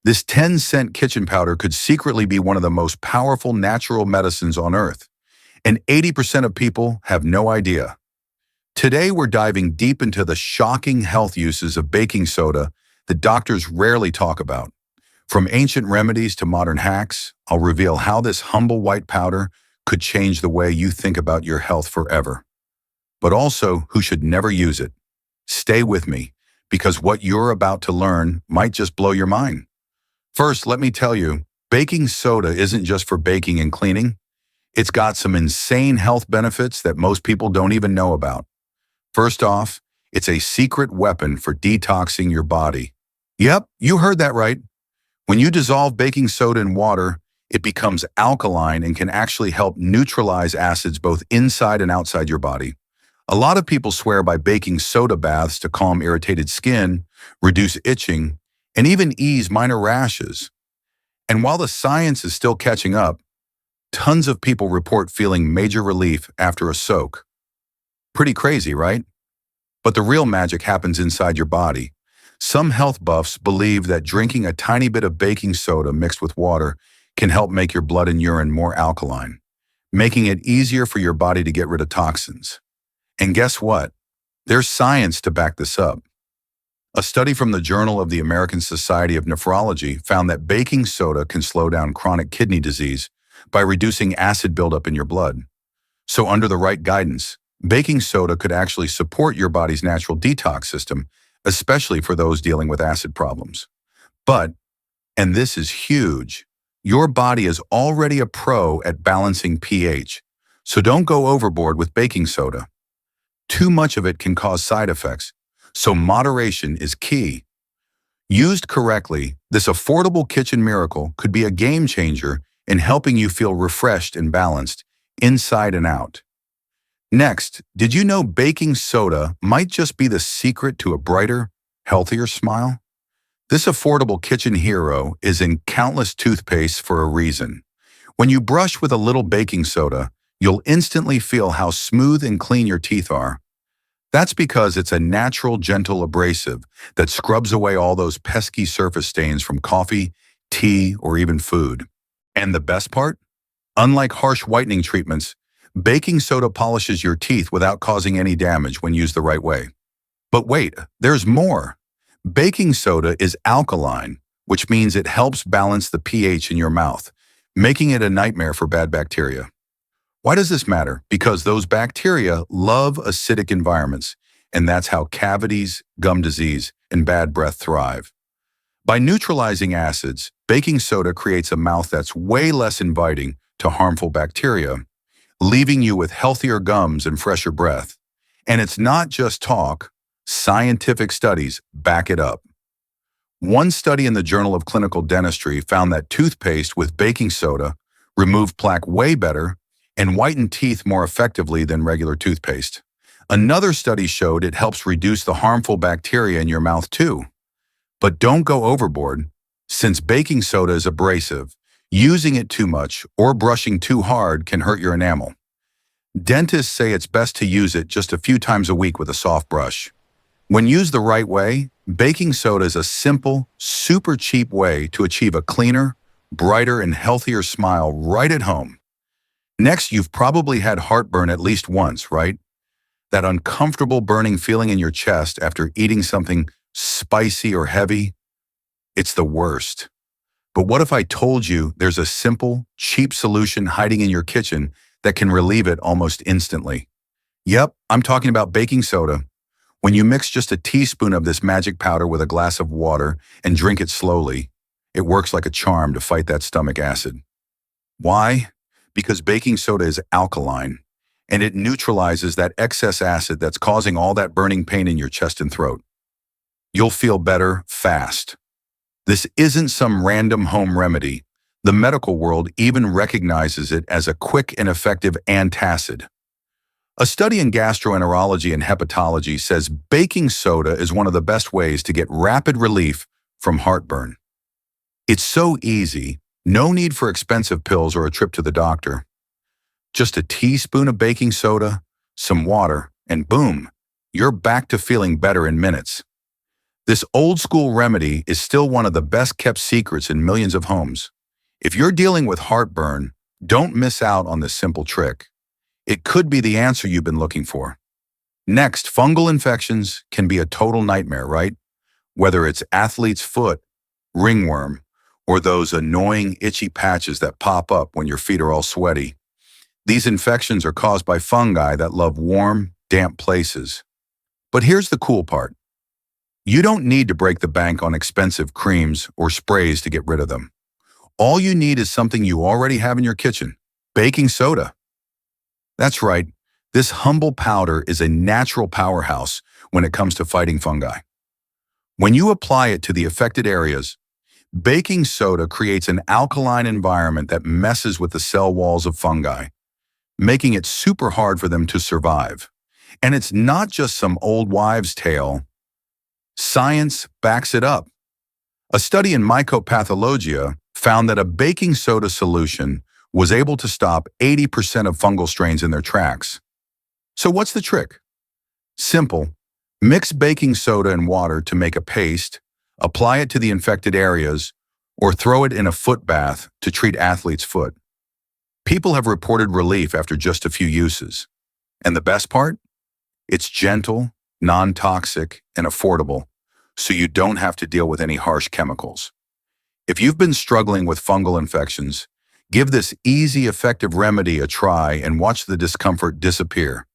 This 10-cent kitchen powder could secretly be one of the most powerful natural medicines on earth, and 80% of people have no idea. Today, we're diving deep into the shocking health uses of baking soda that doctors rarely talk about. From ancient remedies to modern hacks, I'll reveal how this humble white powder could change the way you think about your health forever. But also, who should never use it. Stay with me, because what you're about to learn might just blow your mind. First, let me tell you, baking soda isn't just for baking and cleaning. It's got some insane health benefits that most people don't even know about. First off, it's a secret weapon for detoxing your body. Yep, you heard that right. When you dissolve baking soda in water, it becomes alkaline and can actually help neutralize acids both inside and outside your body. A lot of people swear by baking soda baths to calm irritated skin, reduce itching, and even ease minor rashes. And while the science is still catching up, tons of people report feeling major relief after a soak. Pretty crazy, right? But the real magic happens inside your body. Some health buffs believe that drinking a tiny bit of baking soda mixed with water can help make your blood and urine more alkaline, making it easier for your body to get rid of toxins. And guess what? There's science to back this up. A study from the Journal of the American Society of Nephrology found that baking soda can slow down chronic kidney disease by reducing acid buildup in your blood. So under the right guidance, baking soda could actually support your body's natural detox system, especially for those dealing with acid problems. But, and this is huge, your body is already a pro at balancing pH, so don't go overboard with baking soda. Too much of it can cause side effects, so moderation is key. Used correctly, this affordable kitchen miracle could be a game changer in helping you feel refreshed and balanced, inside and out. Next, did you know baking soda might just be the secret to a brighter, healthier smile? This affordable kitchen hero is in countless toothpastes for a reason. When you brush with a little baking soda, you'll instantly feel how smooth and clean your teeth are. That's because it's a natural, gentle abrasive that scrubs away all those pesky surface stains from coffee, tea, or even food. And the best part? Unlike harsh whitening treatments, baking soda polishes your teeth without causing any damage when used the right way. But wait, there's more. Baking soda is alkaline, which means it helps balance the pH in your mouth, making it a nightmare for bad bacteria. Why does this matter? Because those bacteria love acidic environments, and that's how cavities, gum disease, and bad breath thrive. By neutralizing acids, baking soda creates a mouth that's way less inviting to harmful bacteria, leaving you with healthier gums and fresher breath. And it's not just talk, scientific studies back it up. One study in the Journal of Clinical Dentistry found that toothpaste with baking soda removed plaque way better and whitened teeth more effectively than regular toothpaste. Another study showed it helps reduce the harmful bacteria in your mouth too. But don't go overboard. Since baking soda is abrasive, using it too much or brushing too hard can hurt your enamel. Dentists say it's best to use it just a few times a week with a soft brush. When used the right way, baking soda is a simple, super cheap way to achieve a cleaner, brighter, and healthier smile right at home. Next, you've probably had heartburn at least once, right? That uncomfortable burning feeling in your chest after eating something spicy or heavy. It's the worst. But what if I told you there's a simple, cheap solution hiding in your kitchen that can relieve it almost instantly? Yep, I'm talking about baking soda. When you mix just a teaspoon of this magic powder with a glass of water and drink it slowly, it works like a charm to fight that stomach acid. Why? Because baking soda is alkaline, and it neutralizes that excess acid that's causing all that burning pain in your chest and throat. You'll feel better fast. This isn't some random home remedy. The medical world even recognizes it as a quick and effective antacid. A study in gastroenterology and hepatology says baking soda is one of the best ways to get rapid relief from heartburn. It's so easy, no need for expensive pills or a trip to the doctor. Just a teaspoon of baking soda, some water, and boom, you're back to feeling better in minutes. This old school remedy is still one of the best kept secrets in millions of homes. If you're dealing with heartburn, don't miss out on this simple trick. It could be the answer you've been looking for. Next, fungal infections can be a total nightmare, right? Whether it's athlete's foot, ringworm, or those annoying itchy patches that pop up when your feet are all sweaty. These infections are caused by fungi that love warm, damp places. But here's the cool part. You don't need to break the bank on expensive creams or sprays to get rid of them. All you need is something you already have in your kitchen, baking soda. That's right, this humble powder is a natural powerhouse when it comes to fighting fungi. When you apply it to the affected areas, baking soda creates an alkaline environment that messes with the cell walls of fungi, making it super hard for them to survive. And it's not just some old wives' tale. Science backs it up. A study in mycopathology found that a baking soda solution was able to stop 80% of fungal strains in their tracks. So what's the trick? Simple. Mix baking soda and water to make a paste, apply it to the infected areas, or throw it in a foot bath to treat athlete's foot. People have reported relief after just a few uses. And the best part? It's gentle, non-toxic, and affordable, so you don't have to deal with any harsh chemicals. If you've been struggling with fungal infections, give this easy, effective remedy a try and watch the discomfort disappear.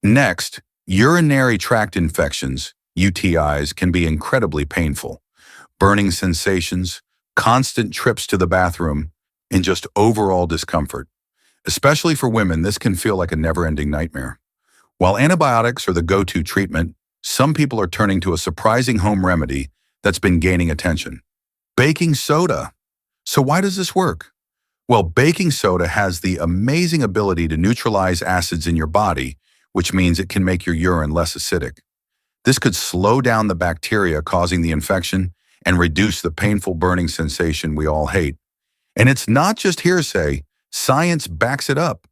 Next, urinary tract infections, UTIs, can be incredibly painful. Burning sensations, constant trips to the bathroom, and just overall discomfort. Especially for women, this can feel like a never-ending nightmare. While antibiotics are the go-to treatment, some people are turning to a surprising home remedy that's been gaining attention. Baking soda. So why does this work? Well, baking soda has the amazing ability to neutralize acids in your body, which means it can make your urine less acidic. This could slow down the bacteria causing the infection and reduce the painful burning sensation we all hate. And it's not just hearsay, science backs it up.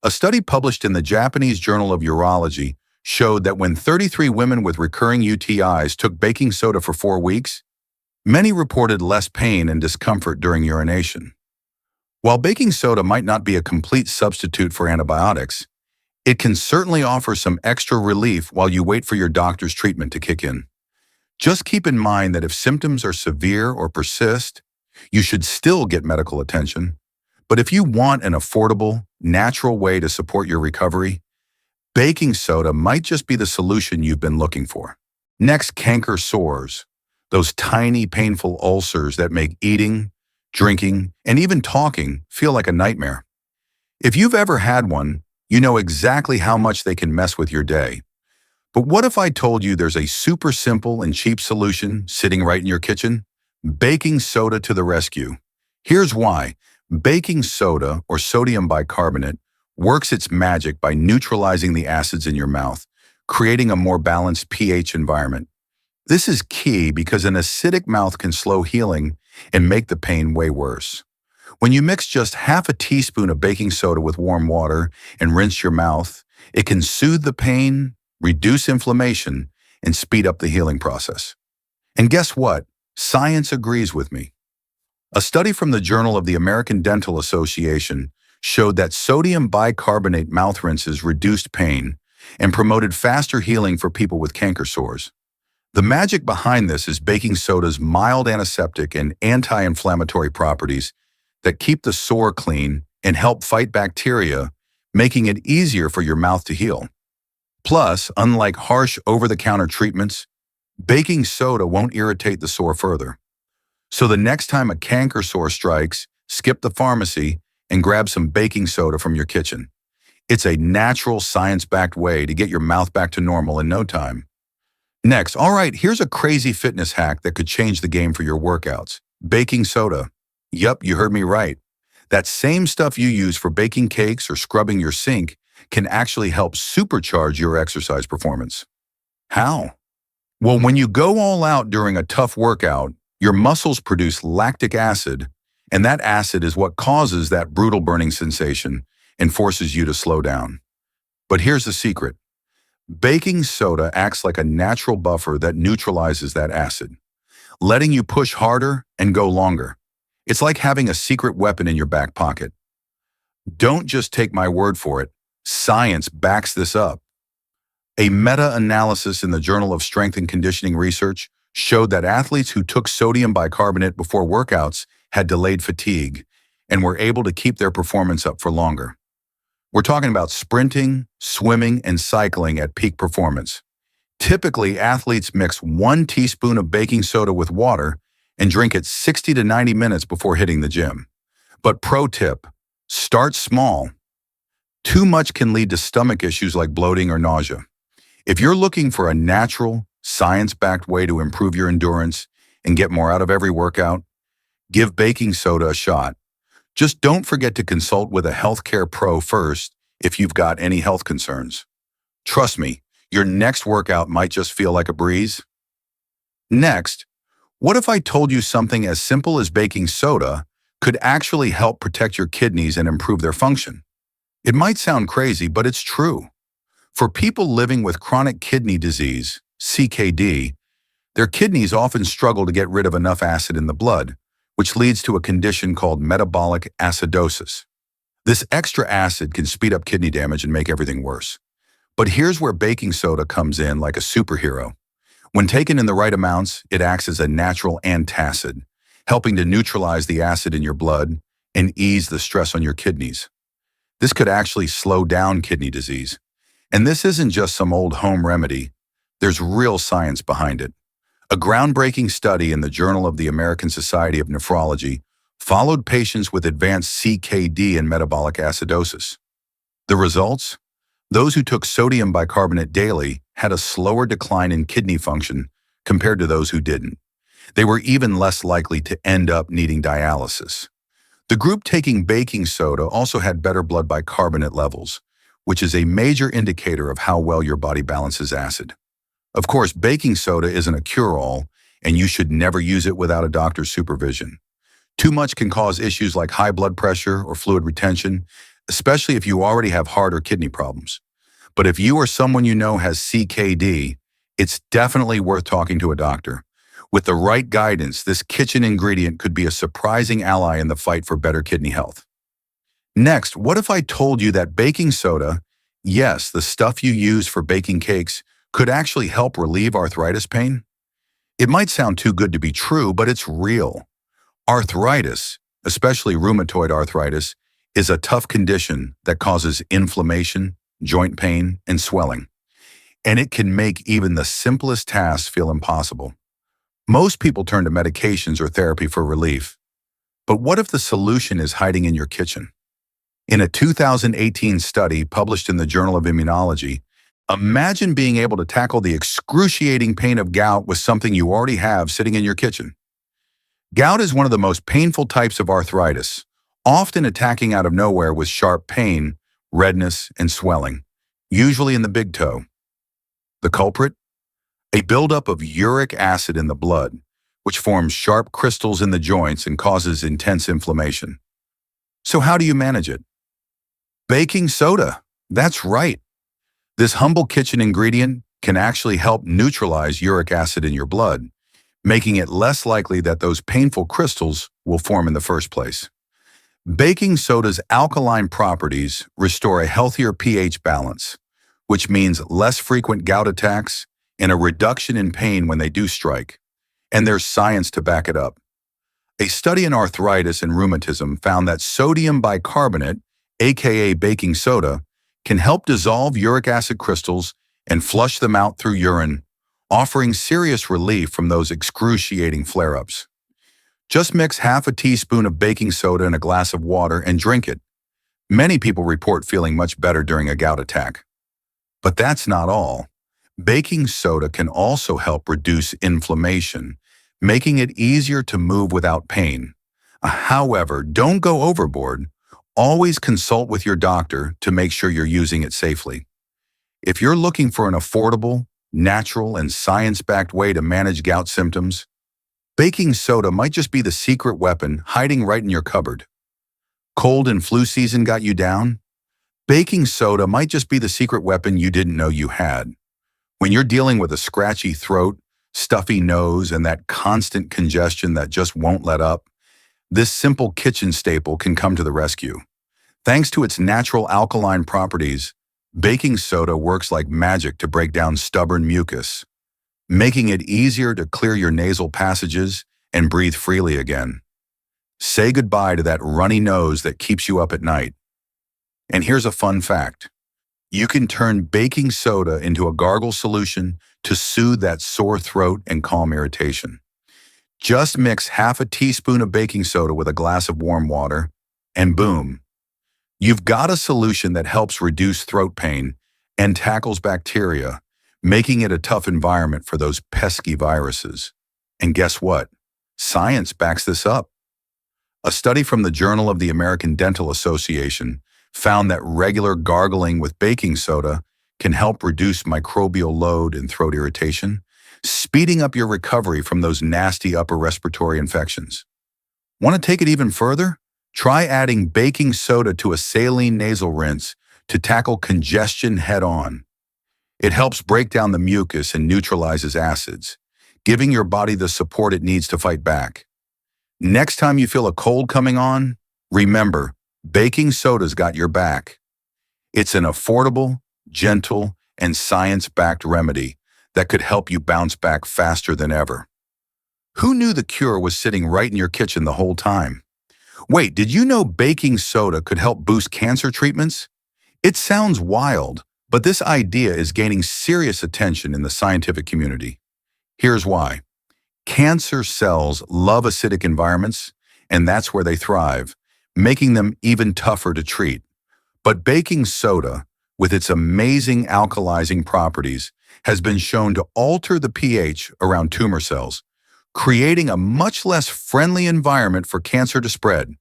A study published in the Japanese Journal of Urology showed that when 33 women with recurring UTIs took baking soda for 4 weeks, many reported less pain and discomfort during urination. While baking soda might not be a complete substitute for antibiotics, it can certainly offer some extra relief while you wait for your doctor's treatment to kick in. Just keep in mind that if symptoms are severe or persist, you should still get medical attention. But if you want an affordable, natural way to support your recovery, baking soda might just be the solution you've been looking for. Next, canker sores. Those tiny, painful ulcers that make eating, drinking, and even talking feel like a nightmare. If you've ever had one, you know exactly how much they can mess with your day. But what if I told you there's a super simple and cheap solution sitting right in your kitchen? Baking soda to the rescue. Here's why. Baking soda, or sodium bicarbonate, works its magic by neutralizing the acids in your mouth, creating a more balanced pH environment. This is key because an acidic mouth can slow healing and make the pain way worse. When you mix just half a teaspoon of baking soda with warm water and rinse your mouth, it can soothe the pain, reduce inflammation, and speed up the healing process. And guess what? Science agrees with me. A study from the Journal of the American Dental Association showed that sodium bicarbonate mouth rinses reduced pain and promoted faster healing for people with canker sores. The magic behind this is baking soda's mild antiseptic and anti-inflammatory properties that keep the sore clean and help fight bacteria, making it easier for your mouth to heal. Plus, unlike harsh over-the-counter treatments, baking soda won't irritate the sore further. So the next time a canker sore strikes, skip the pharmacy and grab some baking soda from your kitchen. It's a natural, science-backed way to get your mouth back to normal in no time. Next, all right, here's a crazy fitness hack that could change the game for your workouts. Baking soda. Yup, you heard me right. That same stuff you use for baking cakes or scrubbing your sink can actually help supercharge your exercise performance. How? Well, when you go all out during a tough workout, your muscles produce lactic acid, and that acid is what causes that brutal burning sensation and forces you to slow down. But here's the secret. Baking soda acts like a natural buffer that neutralizes that acid, letting you push harder and go longer. It's like having a secret weapon in your back pocket. Don't just take my word for it. Science backs this up. A meta-analysis in the Journal of Strength and Conditioning Research showed that athletes who took sodium bicarbonate before workouts had delayed fatigue and were able to keep their performance up for longer. We're talking about sprinting, swimming, and cycling at peak performance. Typically, athletes mix 1 teaspoon of baking soda with water and drink it 60 to 90 minutes before hitting the gym. But pro tip, start small. Too much can lead to stomach issues like bloating or nausea. If you're looking for a natural, science-backed way to improve your endurance and get more out of every workout, give baking soda a shot. Just don't forget to consult with a healthcare pro first if you've got any health concerns. Trust me, your next workout might just feel like a breeze. Next, what if I told you something as simple as baking soda could actually help protect your kidneys and improve their function? It might sound crazy, but it's true. For people living with chronic kidney disease, CKD, their kidneys often struggle to get rid of enough acid in the blood, which leads to a condition called metabolic acidosis. This extra acid can speed up kidney damage and make everything worse. But here's where baking soda comes in like a superhero. When taken in the right amounts, it acts as a natural antacid, helping to neutralize the acid in your blood and ease the stress on your kidneys. This could actually slow down kidney disease. And this isn't just some old home remedy. There's real science behind it. A groundbreaking study in the Journal of the American Society of Nephrology followed patients with advanced CKD and metabolic acidosis. The results? Those who took sodium bicarbonate daily had a slower decline in kidney function compared to those who didn't. They were even less likely to end up needing dialysis. The group taking baking soda also had better blood bicarbonate levels, which is a major indicator of how well your body balances acid. Of course, baking soda isn't a cure-all, and you should never use it without a doctor's supervision. Too much can cause issues like high blood pressure or fluid retention, especially if you already have heart or kidney problems. But if you or someone you know has CKD, it's definitely worth talking to a doctor. With the right guidance, this kitchen ingredient could be a surprising ally in the fight for better kidney health. Next, what if I told you that baking soda, yes, the stuff you use for baking cakes, could actually help relieve arthritis pain? It might sound too good to be true, but it's real. Arthritis, especially rheumatoid arthritis, is a tough condition that causes inflammation, joint pain, and swelling. And it can make even the simplest tasks feel impossible. Most people turn to medications or therapy for relief. But what if the solution is hiding in your kitchen? In a 2018 study published in the Journal of Immunology, imagine being able to tackle the excruciating pain of gout with something you already have sitting in your kitchen. Gout is one of the most painful types of arthritis, often attacking out of nowhere with sharp pain, redness, and swelling, usually in the big toe. The culprit? A buildup of uric acid in the blood, which forms sharp crystals in the joints and causes intense inflammation. So how do you manage it? Baking soda. That's right. This humble kitchen ingredient can actually help neutralize uric acid in your blood, making it less likely that those painful crystals will form in the first place. Baking soda's alkaline properties restore a healthier pH balance, which means less frequent gout attacks and a reduction in pain when they do strike. And there's science to back it up. A study in arthritis and rheumatism found that sodium bicarbonate, aka baking soda, can help dissolve uric acid crystals and flush them out through urine, offering serious relief from those excruciating flare-ups. Just mix half a teaspoon of baking soda in a glass of water and drink it. Many people report feeling much better during a gout attack. But that's not all. Baking soda can also help reduce inflammation, making it easier to move without pain. However, don't go overboard. Always consult with your doctor to make sure you're using it safely. If you're looking for an affordable, natural, and science-backed way to manage gout symptoms, baking soda might just be the secret weapon hiding right in your cupboard. Cold and flu season got you down? Baking soda might just be the secret weapon you didn't know you had. When you're dealing with a scratchy throat, stuffy nose, and that constant congestion that just won't let up, this simple kitchen staple can come to the rescue. Thanks to its natural alkaline properties, baking soda works like magic to break down stubborn mucus, making it easier to clear your nasal passages and breathe freely again. Say goodbye to that runny nose that keeps you up at night. And here's a fun fact. You can turn baking soda into a gargle solution to soothe that sore throat and calm irritation. Just mix half a teaspoon of baking soda with a glass of warm water, and boom, you've got a solution that helps reduce throat pain and tackles bacteria, making it a tough environment for those pesky viruses. And guess what? Science backs this up. A study from the Journal of the American Dental Association found that regular gargling with baking soda can help reduce microbial load and throat irritation, speeding up your recovery from those nasty upper respiratory infections. Want to take it even further? Try adding baking soda to a saline nasal rinse to tackle congestion head-on. It helps break down the mucus and neutralizes acids, giving your body the support it needs to fight back. Next time you feel a cold coming on, remember, baking soda's got your back. It's an affordable, gentle, and science-backed remedy that could help you bounce back faster than ever. Who knew the cure was sitting right in your kitchen the whole time? Wait, did you know baking soda could help boost cancer treatments? It sounds wild, but this idea is gaining serious attention in the scientific community. Here's why. Cancer cells love acidic environments, and that's where they thrive, making them even tougher to treat. But baking soda, with its amazing alkalizing properties, has been shown to alter the pH around tumor cells, creating a much less friendly environment for cancer to spread.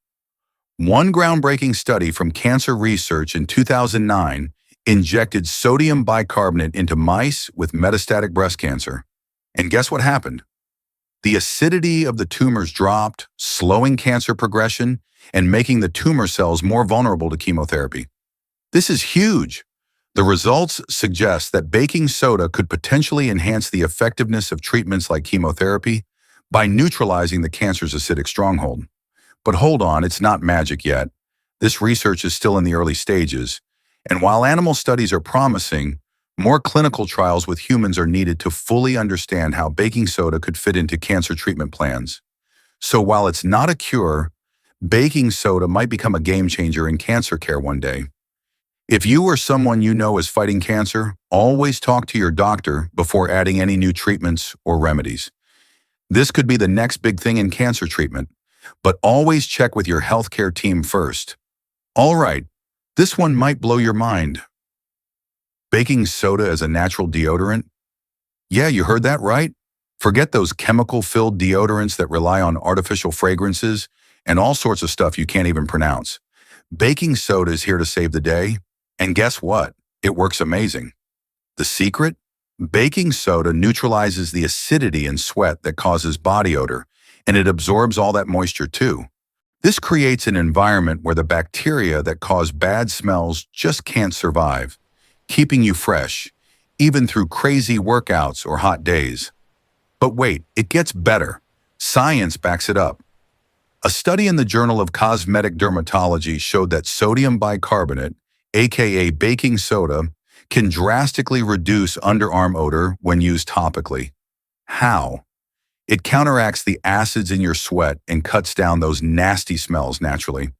One groundbreaking study from Cancer Research in 2009 injected sodium bicarbonate into mice with metastatic breast cancer. And guess what happened? The acidity of the tumors dropped, slowing cancer progression and making the tumor cells more vulnerable to chemotherapy. This is huge. The results suggest that baking soda could potentially enhance the effectiveness of treatments like chemotherapy by neutralizing the cancer's acidic stronghold. But hold on, it's not magic yet. This research is still in the early stages, and while animal studies are promising, more clinical trials with humans are needed to fully understand how baking soda could fit into cancer treatment plans. So while it's not a cure, baking soda might become a game changer in cancer care one day. If you or someone you know is fighting cancer, always talk to your doctor before adding any new treatments or remedies. This could be the next big thing in cancer treatment, but always check with your healthcare team first. All right, this one might blow your mind. Baking soda as a natural deodorant? Yeah, you heard that right. Forget those chemical-filled deodorants that rely on artificial fragrances and all sorts of stuff you can't even pronounce. Baking soda is here to save the day, and guess what? It works amazing. The secret? Baking soda neutralizes the acidity in sweat that causes body odor, and it absorbs all that moisture too. This creates an environment where the bacteria that cause bad smells just can't survive, keeping you fresh, even through crazy workouts or hot days. But wait, it gets better. Science backs it up. A study in the Journal of Cosmetic Dermatology showed that sodium bicarbonate, aka baking soda, can drastically reduce underarm odor when used topically. How? It counteracts the acids in your sweat and cuts down those nasty smells naturally.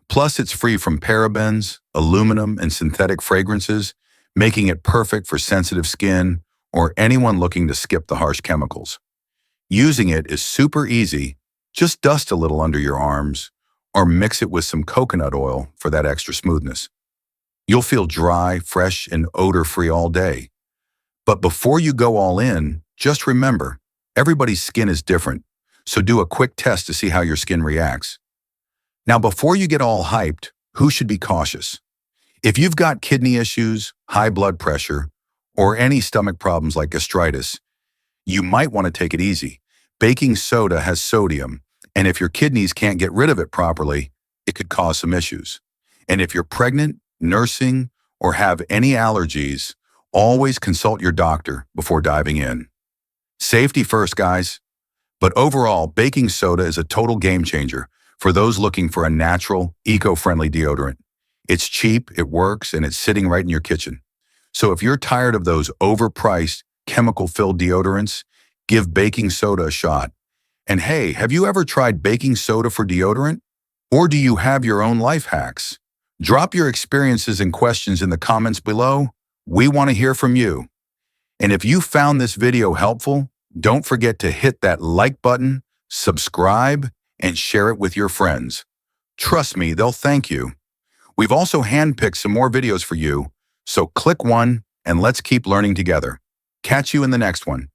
Plus, it's free from parabens, aluminum, and synthetic fragrances, making it perfect for sensitive skin or anyone looking to skip the harsh chemicals. Using it is super easy. Just dust a little under your arms or mix it with some coconut oil for that extra smoothness. You'll feel dry, fresh, and odor-free all day. But before you go all in, just remember, everybody's skin is different, so do a quick test to see how your skin reacts. Now, before you get all hyped, who should be cautious? If you've got kidney issues, high blood pressure, or any stomach problems like gastritis, you might want to take it easy. Baking soda has sodium, and if your kidneys can't get rid of it properly, it could cause some issues. And if you're pregnant, nursing, or have any allergies, always consult your doctor before diving in. Safety first, guys. But overall, baking soda is a total game changer for those looking for a natural, eco-friendly deodorant. It's cheap, it works, and it's sitting right in your kitchen. So if you're tired of those overpriced, chemical-filled deodorants, give baking soda a shot. And hey, have you ever tried baking soda for deodorant? Or do you have your own life hacks? Drop your experiences and questions in the comments below. We want to hear from you. And if you found this video helpful, don't forget to hit that like button, subscribe, and share it with your friends. Trust me, they'll thank you. We've also handpicked some more videos for you, so click one and let's keep learning together. Catch you in the next one.